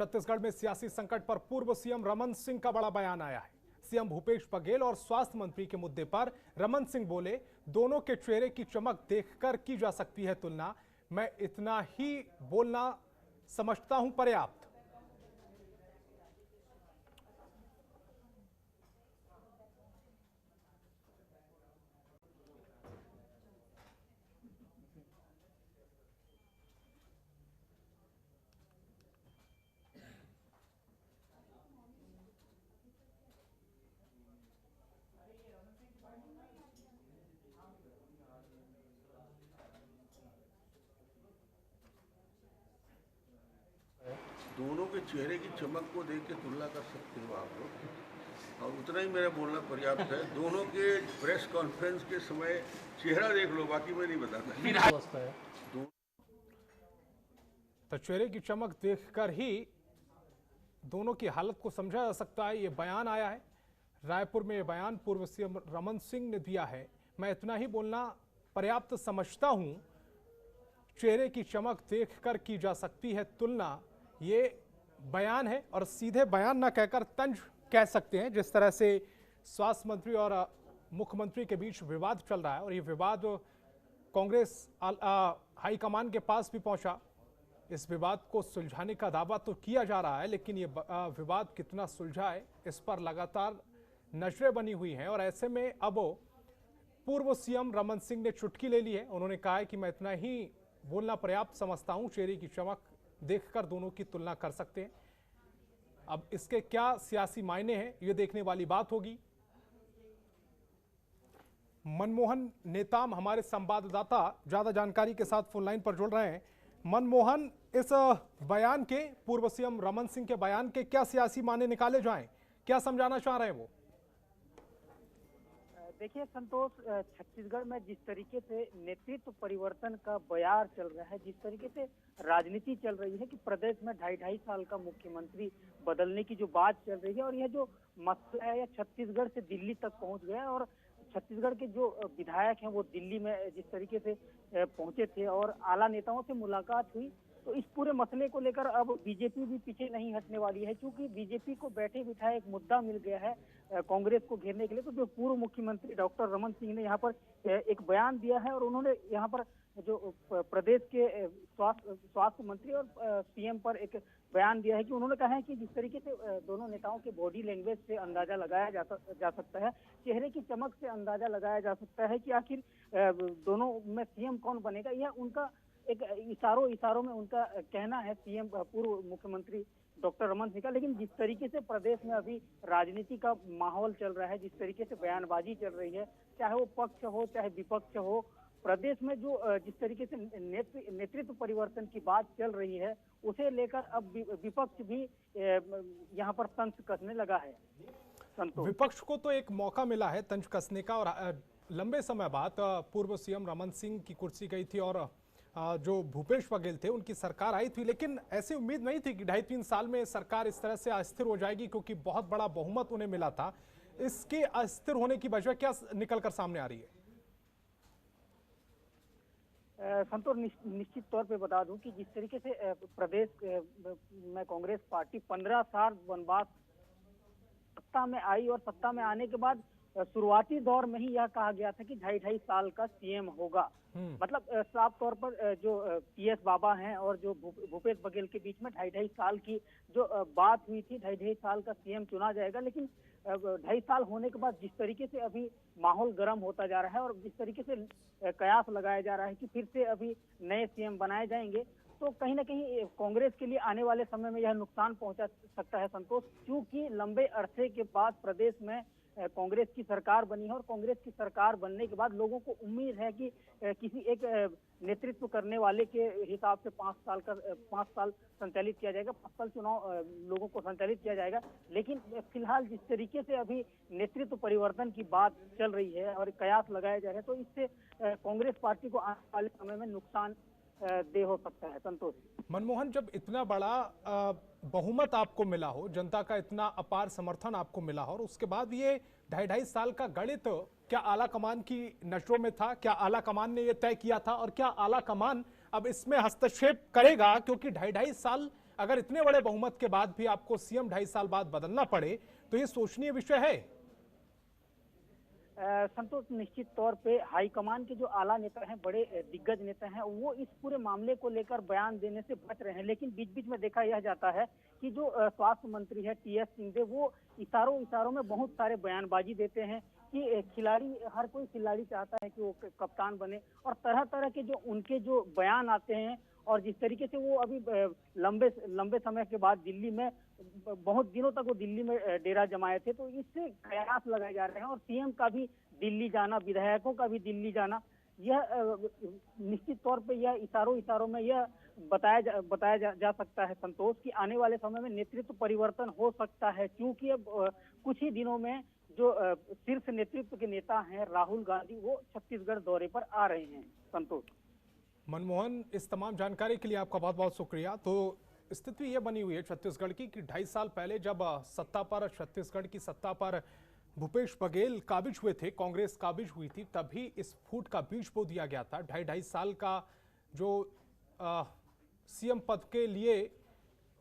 छत्तीसगढ़ में सियासी संकट पर पूर्व सीएम रमन सिंह का बड़ा बयान आया है। सीएम भूपेश बघेल और स्वास्थ्य मंत्री के मुद्दे पर रमन सिंह बोले, दोनों के चेहरे की चमक देखकर की जा सकती है तुलना। मैं इतना ही बोलना समझता हूं पर्याप्त। दोनों के चेहरे की चमक को देख के तुलना कर सकते हो आप लोग, और उतना ही मेरा बोलना पर्याप्त है। दोनों के प्रेस कॉन्फ्रेंस के समय चेहरा देख लो, बाकी मैं नहीं बताता। तो चेहरे की चमक देखकर ही दोनों की हालत को समझा जा सकता है। ये बयान आया है रायपुर में। ये बयान पूर्व सीएम रमन सिंह ने दिया है। मैं इतना ही बोलना पर्याप्त समझता हूं, चेहरे की चमक देखकर की जा सकती है तुलना। ये बयान है और सीधे बयान ना कहकर तंज कह सकते हैं। जिस तरह से स्वास्थ्य मंत्री और मुख्यमंत्री के बीच विवाद चल रहा है और ये विवाद कांग्रेस हाईकमान के पास भी पहुंचा। इस विवाद को सुलझाने का दावा तो किया जा रहा है, लेकिन ये विवाद कितना सुलझाए इस पर लगातार नजरें बनी हुई हैं। और ऐसे में अब पूर्व सीएम रमन सिंह ने चुटकी ले ली है। उन्होंने कहा है कि मैं इतना ही बोलना पर्याप्त समझता हूं, चेहरे की चमक देखकर दोनों की तुलना कर सकते हैं। अब इसके क्या सियासी मायने हैं, ये देखने वाली बात होगी। मनमोहन नेताम हमारे संवाददाता ज्यादा जानकारी के साथ फोन लाइन पर जुड़ रहे हैं। मनमोहन, इस बयान के, पूर्व सीएम रमन सिंह के बयान के क्या सियासी मायने निकाले जाएं, क्या समझाना चाह रहे हैं वो? देखिए संतोष, छत्तीसगढ़ में जिस तरीके से नेतृत्व परिवर्तन का बयार चल रहा है, जिस तरीके से राजनीति चल रही है कि प्रदेश में 2.5 साल का मुख्यमंत्री बदलने की जो बात चल रही है, और यह जो मसला है यह छत्तीसगढ़ से दिल्ली तक पहुंच गया। और छत्तीसगढ़ के जो विधायक हैं वो दिल्ली में जिस तरीके से पहुंचे थे और आला नेताओं से मुलाकात हुई, तो इस पूरे मसले को लेकर अब बीजेपी भी पीछे नहीं हटने वाली है। क्योंकि बीजेपी को बैठे बिठाए एक मुद्दा मिल गया है कांग्रेस को घेरने के लिए। तो जो पूर्व मुख्यमंत्री डॉक्टर रमन सिंह ने यहाँ पर एक बयान दिया है और उन्होंने यहाँ पर जो प्रदेश के स्वास्थ्य मंत्री और सीएम पर एक बयान दिया है कि उन्होंने कहा है कि जिस तरीके से दोनों नेताओं के बॉडी लैंग्वेज से अंदाजा लगाया जा सकता है, चेहरे की चमक से अंदाजा लगाया जा सकता है कि आखिर दोनों में सीएम कौन बनेगा। यह उनका एक इशारों में उनका कहना है, सीएम पूर्व मुख्यमंत्री डॉक्टर रमन सिंह का। लेकिन जिस तरीके से प्रदेश में अभी राजनीति का माहौल चल रहा है, जिस तरीके से बयानबाजी चल रही है, चाहे वो पक्ष हो चाहे विपक्ष हो, प्रदेश में जो जिस तरीके से नेतृत्व परिवर्तन की बात चल रही है, उसे लेकर अब विपक्ष भी यहाँ पर तंज कसने लगा है। विपक्ष को तो एक मौका मिला है तंज कसने का, और लंबे समय बाद पूर्व सीएम रमन सिंह की कुर्सी गई थी और जो भूपेश बघेल थे उनकी सरकार आई थी। लेकिन ऐसी उम्मीद नहीं थी कि 2.5-3 साल में सरकार इस तरह से अस्थिर हो जाएगी, क्योंकि बहुत बड़ा बहुमत उन्हें मिला था। इसके अस्थिर होने की वजह क्या निकलकर सामने आ रही है? संतोष, निश्चित तौर पे बता दूं कि जिस तरीके से प्रदेश में कांग्रेस पार्टी 15 साल वनवास सत्ता में आई और सत्ता में आने के बाद शुरुआती दौर में ही यह कहा गया था कि 2.5 साल का सीएम होगा। मतलब साफ तौर पर जो पीएस बाबा हैं और जो भूपेश बघेल के बीच में 2.5 साल की जो बात हुई थी, 2.5 साल का सीएम चुना जाएगा। लेकिन 2.5 साल होने के बाद जिस तरीके से अभी माहौल गर्म होता जा रहा है और जिस तरीके से कयास लगाया जा रहा है कि फिर से अभी नए सीएम बनाए जाएंगे, तो कहीं ना कहीं कांग्रेस के लिए आने वाले समय में यह नुकसान पहुंचा सकता है संतोष। क्योंकि लंबे अरसे के बाद प्रदेश में कांग्रेस की सरकार बनी है और कांग्रेस की सरकार बनने के बाद लोगों को उम्मीद है कि किसी एक नेतृत्व करने वाले के हिसाब से 5 साल संचालित किया जाएगा, 5 साल चुनाव लोगों को संचालित किया जाएगा। लेकिन फिलहाल जिस तरीके से अभी नेतृत्व परिवर्तन की बात चल रही है और कयास लगाए जा रहे हैं, तो इससे कांग्रेस पार्टी को आने वाले समय में नुकसान दे हो सकता है। संतोष, मनमोहन, जब इतना बड़ा बहुमत आपको मिला हो, जनता का इतना अपार समर्थन आपको मिला हो, और उसके बाद ये 2.5 साल का गणित क्या आला कमान की नजरों में था? क्या आला कमान ने यह तय किया था और क्या आला कमान अब इसमें हस्तक्षेप करेगा? क्योंकि 2.5 साल अगर इतने बड़े बहुमत के बाद भी आपको सीएम 2.5 साल बाद बदलना पड़े तो ये सोचनीय विषय है। संतोष, निश्चित तौर पे हाईकमान के जो आला नेता हैं, बड़े दिग्गज नेता हैं, वो इस पूरे मामले को लेकर बयान देने से बच रहे हैं। लेकिन बीच बीच में देखा यह जाता है कि जो स्वास्थ्य मंत्री है टीएस सिंहदेव, वो इशारों इशारों में बहुत सारे बयानबाजी देते हैं कि खिलाड़ी, हर कोई खिलाड़ी चाहता है कि वो कप्तान बने, और तरह तरह के जो उनके जो बयान आते हैं, और जिस तरीके से वो अभी लंबे लंबे समय के बाद दिल्ली में, बहुत दिनों तक वो दिल्ली में डेरा जमाए थे, तो इससे कयास लगाए जा रहे हैं। और सीएम का भी दिल्ली जाना, विधायकों का भी दिल्ली जाना, यह निश्चित तौर पे यह इशारों इशारों में यह बताया जा सकता है संतोष, कि आने वाले समय में नेतृत्व परिवर्तन हो सकता है। क्योंकि अब कुछ ही दिनों में जो शीर्ष नेतृत्व के नेता हैं राहुल गांधी, वो छत्तीसगढ़ दौरे पर आ रहे हैं। संतोष। मनमोहन, इस तमाम जानकारी के लिए आपका बहुत बहुत शुक्रिया। तो स्थिति ये बनी हुई है छत्तीसगढ़ की कि 2.5 साल पहले जब छत्तीसगढ़ की सत्ता पर भूपेश बघेल काबिज हुए थे, कांग्रेस काबिज हुई थी, तभी इस फूट का बीज बो दिया गया था। 2.5 साल का जो सीएम पद के लिए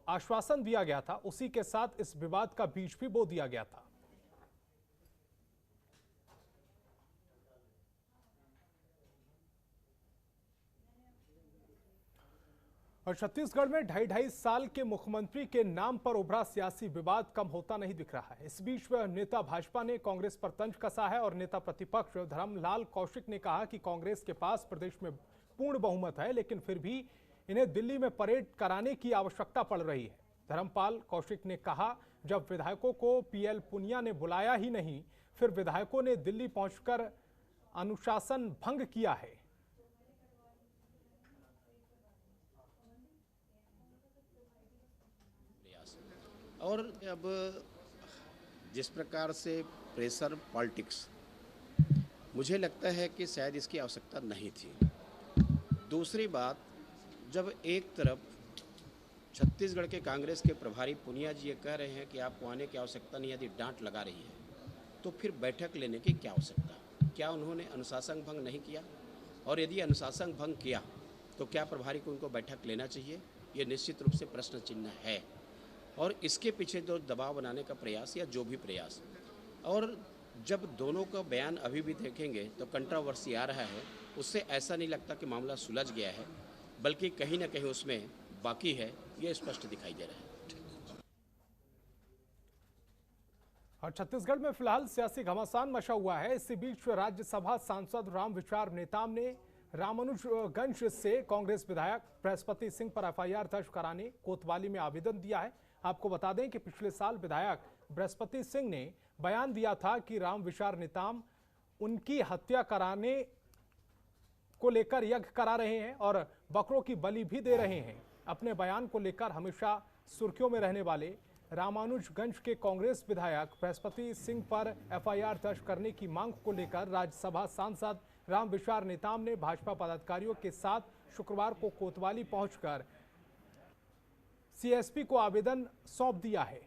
आश्वासन दिया गया था, उसी के साथ इस विवाद का बीज भी बो दिया गया था। और छत्तीसगढ़ में 2.5 साल के मुख्यमंत्री के नाम पर उभरा सियासी विवाद कम होता नहीं दिख रहा है। इस बीच नेता भाजपा ने कांग्रेस पर तंज कसा है और नेता प्रतिपक्ष धर्मलाल कौशिक ने कहा कि कांग्रेस के पास प्रदेश में पूर्ण बहुमत है, लेकिन फिर भी इन्हें दिल्ली में परेड कराने की आवश्यकता पड़ रही है। धर्मपाल कौशिक ने कहा, जब विधायकों को पीएल पुनिया ने बुलाया ही नहीं, फिर विधायकों ने दिल्ली पहुंचकर अनुशासन भंग किया है। और अब जिस प्रकार से प्रेशर पॉलिटिक्स, मुझे लगता है कि शायद इसकी आवश्यकता नहीं थी। दूसरी बात, जब एक तरफ छत्तीसगढ़ के कांग्रेस के प्रभारी पुनिया जी ये कह रहे हैं कि आपको आने की आवश्यकता नहीं, यदि डांट लगा रही है तो फिर बैठक लेने की क्या आवश्यकता? क्या उन्होंने अनुशासन भंग नहीं किया? और यदि अनुशासन भंग किया तो क्या प्रभारी को उनको बैठक लेना चाहिए? ये निश्चित रूप से प्रश्न चिन्ह है। और इसके पीछे जो दबाव बनाने का प्रयास या जो भी प्रयास, और जब दोनों का बयान अभी भी देखेंगे तो कंट्रोवर्सी आ रहा है, उससे ऐसा नहीं लगता कि मामला सुलझ गया है, बल्कि कहीं ना कहीं उसमें बाकी है, ये स्पष्ट दिखाई दे रहा है। और छत्तीसगढ़ में फिलहाल सियासी घमासान मचा हुआ है। इसी बीच राज्यसभा सांसद रामविचार नेताम ने रामानुजगंज से कांग्रेस विधायक बृहस्पति सिंह पर एफआईआर दर्ज कराने कोतवाली में आवेदन दिया है। आपको बता दें कि पिछले साल विधायक बृहस्पति सिंह ने बयान दिया था कि रामविचार नेताम उनकी हत्या कराने को लेकर यज्ञ करा रहे हैं और बकरों की बलि भी दे रहे हैं। अपने बयान को लेकर हमेशा सुर्खियों में रहने वाले रामानुजगंज के कांग्रेस विधायक बृहस्पति सिंह पर एफआईआर दर्ज करने की मांग को लेकर राज्यसभा सांसद रामविचार नेताम ने भाजपा पदाधिकारियों के साथ शुक्रवार को कोतवाली पहुंचकर सीएसपी को आवेदन सौंप दिया है।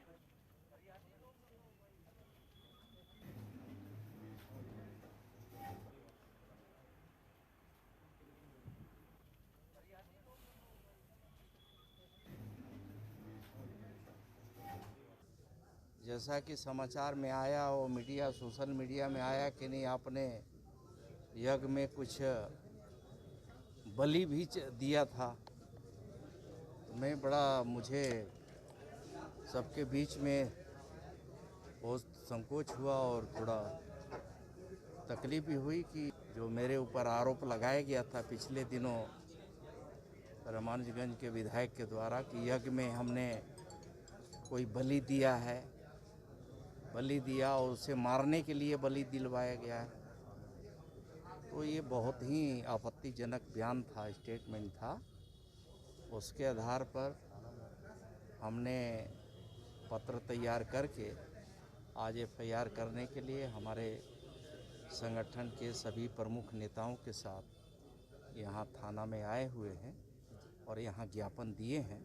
जैसा कि समाचार में आया और मीडिया, सोशल मीडिया में आया कि नहीं, आपने यज्ञ में कुछ बलि भी दिया था, तो मैं मुझे सबके बीच में बहुत संकोच हुआ और थोड़ा तकलीफ भी हुई कि जो मेरे ऊपर आरोप लगाया गया था पिछले दिनों रामानुजगंज के विधायक के द्वारा कि यज्ञ में हमने कोई बलि दिया और उसे मारने के लिए बलि दिलवाया गया है। तो ये बहुत ही आपत्तिजनक बयान था, स्टेटमेंट था। उसके आधार पर हमने पत्र तैयार करके आज एफआईआर करने के लिए हमारे संगठन के सभी प्रमुख नेताओं के साथ यहाँ थाना में आए हुए हैं और यहाँ ज्ञापन दिए हैं।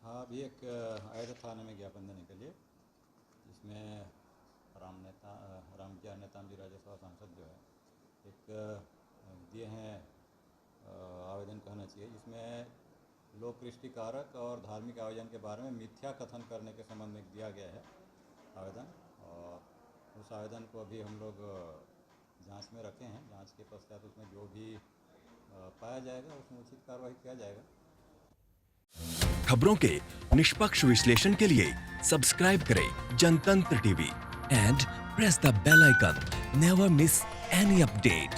हाँ, अभी एक आए थे थाने में ज्ञापन देने के लिए, जिसमें रामविचार नेताम जी राज्यसभा सांसद जो है एक दिए हैं आवेदन कहना चाहिए, जिसमें लोक कृष्टि कारक और धार्मिक आयोजन के बारे में मिथ्या कथन करने के संबंध में दिया गया है आवेदन, और उस आवेदन को अभी हम लोग जांच में रखे हैं। जांच के पश्चात उसमें जो भी पाया जाएगा उसमें उचित कार्रवाई किया जाएगा। खबरों के निष्पक्ष विश्लेषण के लिए सब्सक्राइब करें Jantantra TV and press the bell icon. Never miss any update.